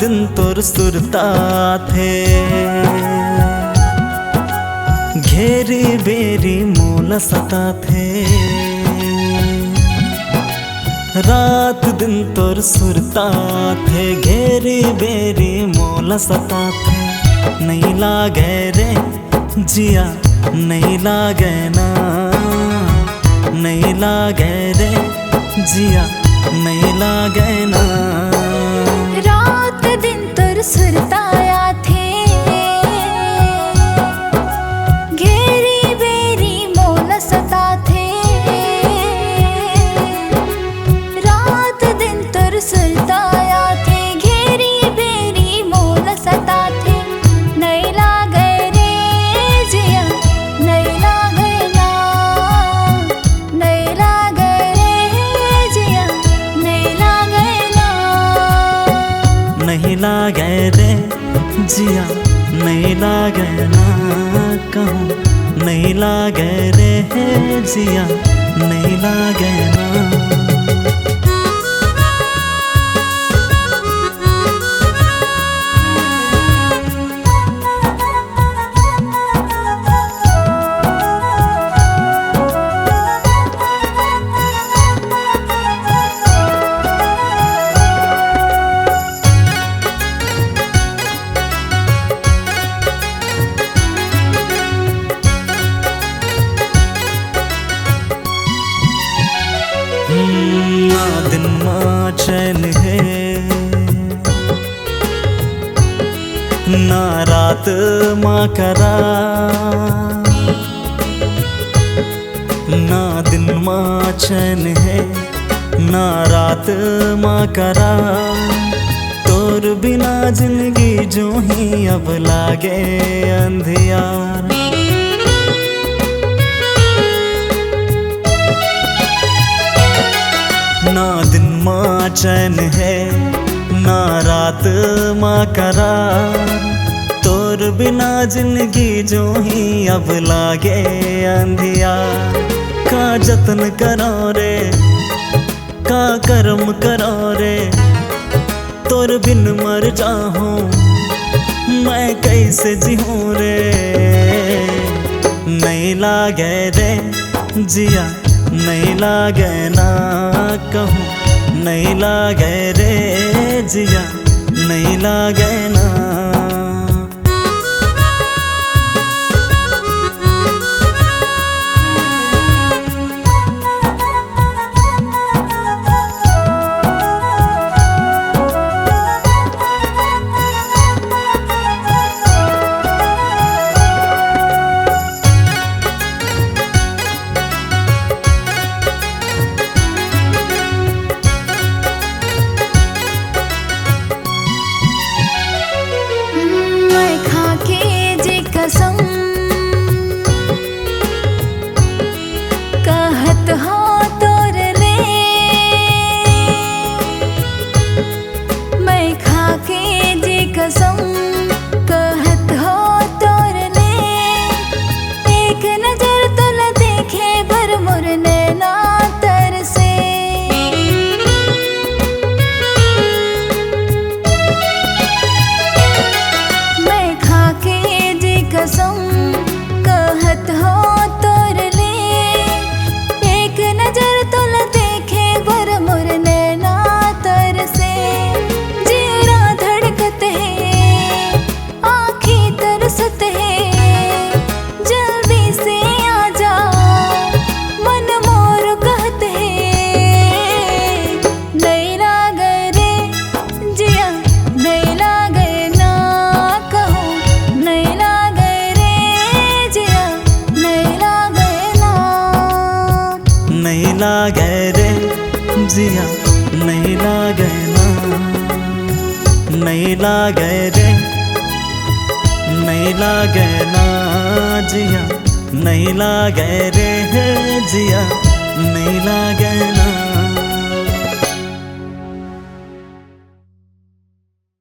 दिन तोर सुरता थे, घेरी बेरी मूल सता थे। रात दिन तोर सुरता थे, घेरी बेरी मूल सता थे। नहीं लागे रे जिया नहीं लागे ना, नहीं लागे रे जिया नहीं लागे ना। रात दिन तोर सुरताया थे, घेरी बेरी मोल सता थे। रात दिन तोर सुरताया थे, घेरी बेरी मोल सता थे। नहीं लागे रे जिया नहीं लागे ना, नहीं लागे रे जिया नहीं लागे ना। नहीं लागे रे जिया नहीं लागे ना, कहूँ नहीं लागे रे जिया नहीं लागे ना। ना दिन माँ चैन है, ना रात माँ करा। ना दिन माँ चैन है, ना रात माँ करा। तोर बिना जिंदगी जो ही अब लागे अंधियार। ना दिन माँ चैन है, ना रात माँ करार। तोर बिना जिंदगी जो ही अब लागे अंधियार। का जतन करो रे का कर्म करो रे, तोर बिन मर जाऊं मैं कैसे जीऊं रे। नहीं लागे रे जिया नहीं लागे ना, कहूँ नहीं लागे रे जिया नहीं लागे ना। कसम कहत हो तोर ले, मैं खाके जे कसम कहत हो तोर ले। एक नजर तो न देखे भर मोर नैना तरसे। मैं खाके कसम कहत हो तोर ले, एक नजर तो न देखे भर मोर नैना तरसे। जीरा धड़कत है आँखें तरसत है, जल्दी से आजा मन मोर कहत है। नहीं लागे रे जिया नहीं लागे ना, कहूँ नहीं लागे नहीं लागे रे जिया नहीं लागे ना। नहीं लागे रे नहीं लागे ना जिया नहीं लागे रे जिया नहीं लागे